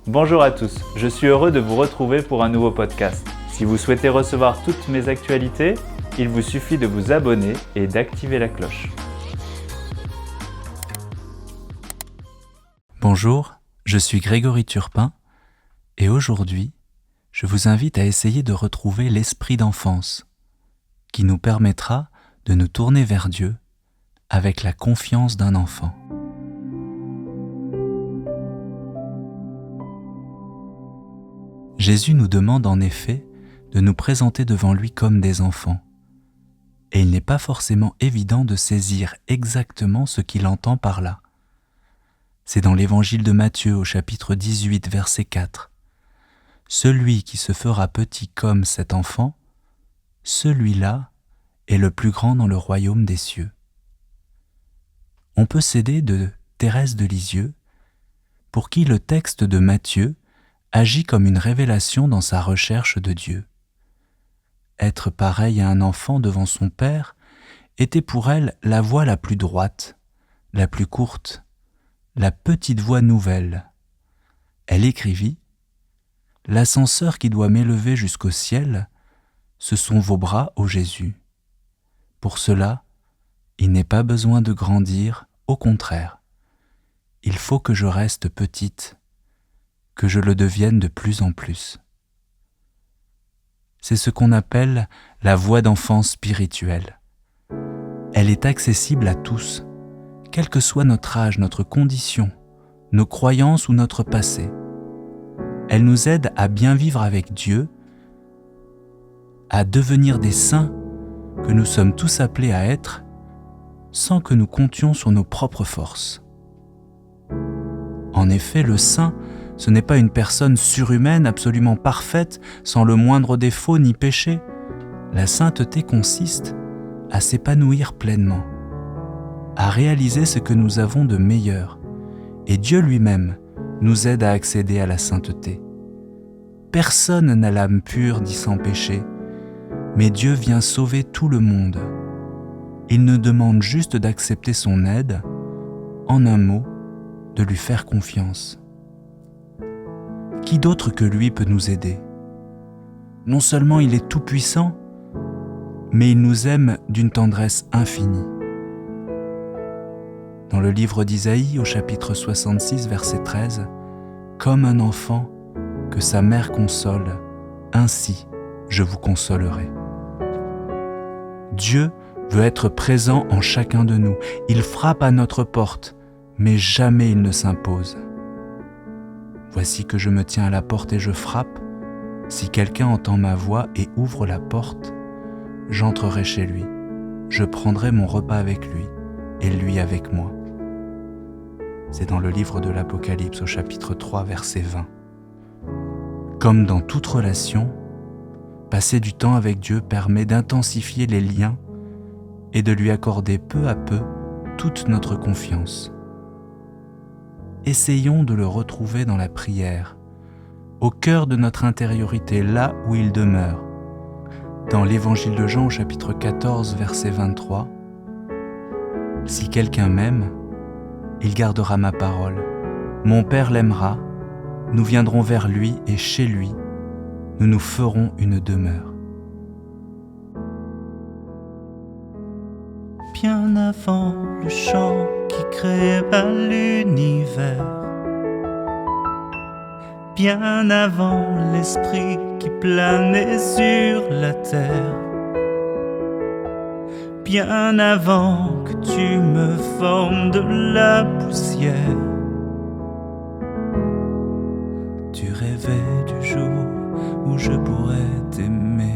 Bonjour à tous, je suis heureux de vous retrouver pour un nouveau podcast. Si vous souhaitez recevoir toutes mes actualités, il vous suffit de vous abonner et d'activer la cloche. Bonjour, je suis Grégory Turpin et aujourd'hui, je vous invite à essayer de retrouver l'esprit d'enfance qui nous permettra de nous tourner vers Dieu avec la confiance d'un enfant. Jésus nous demande en effet de nous présenter devant lui comme des enfants. Et il n'est pas forcément évident de saisir exactement ce qu'il entend par là. C'est dans l'évangile de Matthieu au chapitre 18, verset 4. « Celui qui se fera petit comme cet enfant, celui-là est le plus grand dans le royaume des cieux. » On peut s'aider de Thérèse de Lisieux, pour qui le texte de Matthieu agit comme une révélation dans sa recherche de Dieu. Être pareil à un enfant devant son père était pour elle la voie la plus droite, la plus courte, la petite voie nouvelle. Elle écrivit « L'ascenseur qui doit m'élever jusqu'au ciel, ce sont vos bras, ô Jésus. Pour cela, il n'est pas besoin de grandir, au contraire. Il faut que je reste petite, que je le devienne de plus en plus. » C'est ce qu'on appelle la voie d'enfance spirituelle. Elle est accessible à tous, quel que soit notre âge, notre condition, nos croyances ou notre passé. Elle nous aide à bien vivre avec Dieu, à devenir des saints que nous sommes tous appelés à être, sans que nous comptions sur nos propres forces. En effet, le saint, ce n'est pas une personne surhumaine, absolument parfaite, sans le moindre défaut ni péché. La sainteté consiste à s'épanouir pleinement, à réaliser ce que nous avons de meilleur. Et Dieu lui-même nous aide à accéder à la sainteté. Personne n'a l'âme pure dit sans péché, mais Dieu vient sauver tout le monde. Il nous demande juste d'accepter son aide, en un mot, de lui faire confiance. Qui d'autre que lui peut nous aider ? Non seulement il est tout-puissant, mais il nous aime d'une tendresse infinie. Dans le livre d'Isaïe, au chapitre 66, verset 13, « Comme un enfant que sa mère console, ainsi je vous consolerai. » Dieu veut être présent en chacun de nous. Il frappe à notre porte, mais jamais il ne s'impose. Voici que je me tiens à la porte et je frappe. Si quelqu'un entend ma voix et ouvre la porte, j'entrerai chez lui. Je prendrai mon repas avec lui et lui avec moi. C'est dans le livre de l'Apocalypse au chapitre 3, verset 20. Comme dans toute relation, passer du temps avec Dieu permet d'intensifier les liens et de lui accorder peu à peu toute notre confiance. Essayons de le retrouver dans la prière, au cœur de notre intériorité, là où il demeure. Dans l'évangile de Jean au chapitre 14, verset 23, « Si quelqu'un m'aime, il gardera ma parole. Mon Père l'aimera, nous viendrons vers lui et chez lui, nous nous ferons une demeure. » Bien avant le chant qui créa l'univers, bien avant l'esprit qui planait sur la terre, bien avant que tu me formes de la poussière, tu rêvais du jour où je pourrais t'aimer.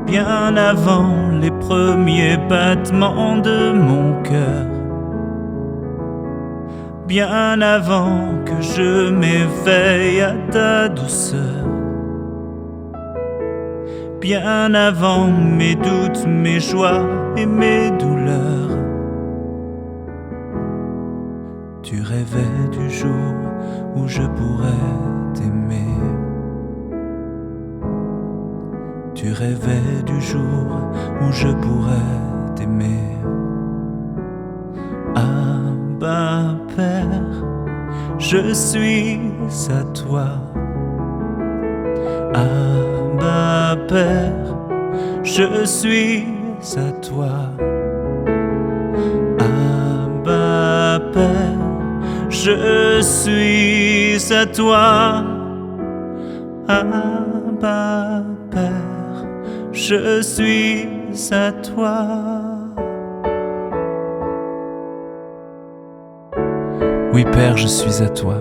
Bien avant les premiers battements de mon cœur, bien avant que je m'éveille à ta douceur, bien avant mes doutes, mes joies et mes douleurs, tu rêvais du jour où je pourrais t'aimer. Tu rêvais du jour où je pourrais t'aimer. Abba Père, je suis à toi. Abba Père, je suis à toi. Abba Père, je suis à toi. Abba Père, je suis à toi. Oui Père, je suis à toi.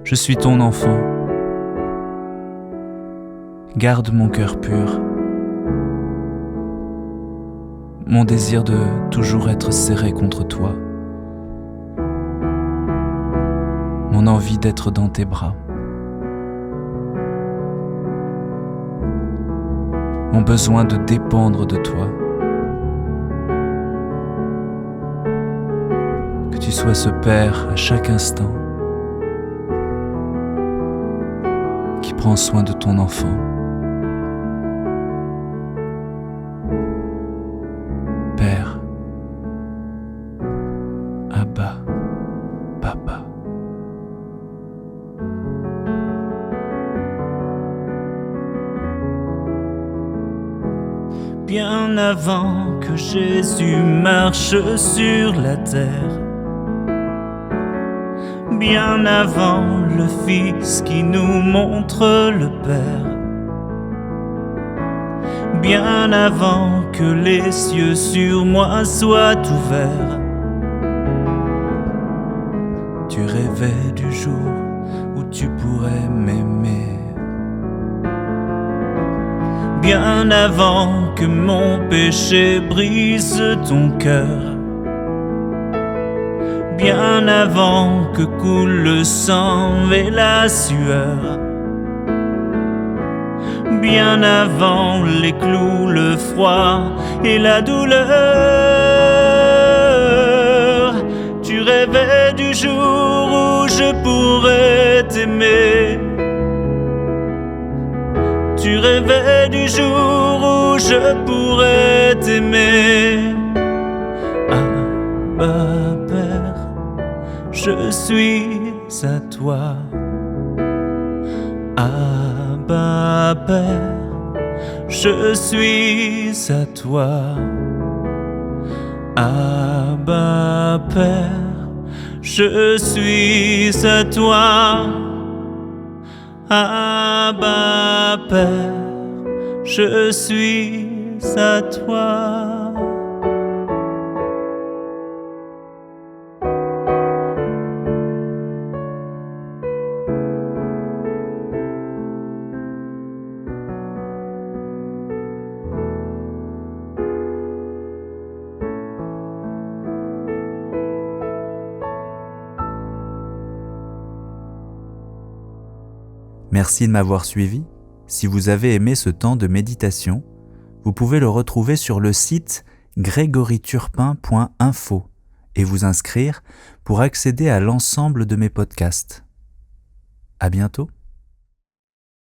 Je suis ton enfant. Garde mon cœur pur. Mon désir de toujours être serré contre toi. Mon envie d'être dans tes bras. Mon besoin de dépendre de toi. Que tu sois ce Père à chaque instant qui prend soin de ton enfant. Père, Abba, Papa. Bien avant que Jésus marche sur la terre, bien avant le Fils qui nous montre le Père, bien avant que les cieux sur moi soient ouverts, tu rêvais du jour où tu pourrais m'aimer. Bien avant que mon péché brise ton cœur, bien avant que coule le sang et la sueur, bien avant les clous, le froid et la douleur, tu rêvais du jour où je pourrais t'aimer. Tu rêvais du jour où je pourrais t'aimer. Abba Père, je suis à toi. Abba Père, je suis à toi. Abba Père, je suis à toi. Abba Père, je suis à toi. Merci de m'avoir suivi. Si vous avez aimé ce temps de méditation, vous pouvez le retrouver sur le site grégoryturpin.info et vous inscrire pour accéder à l'ensemble de mes podcasts. À bientôt.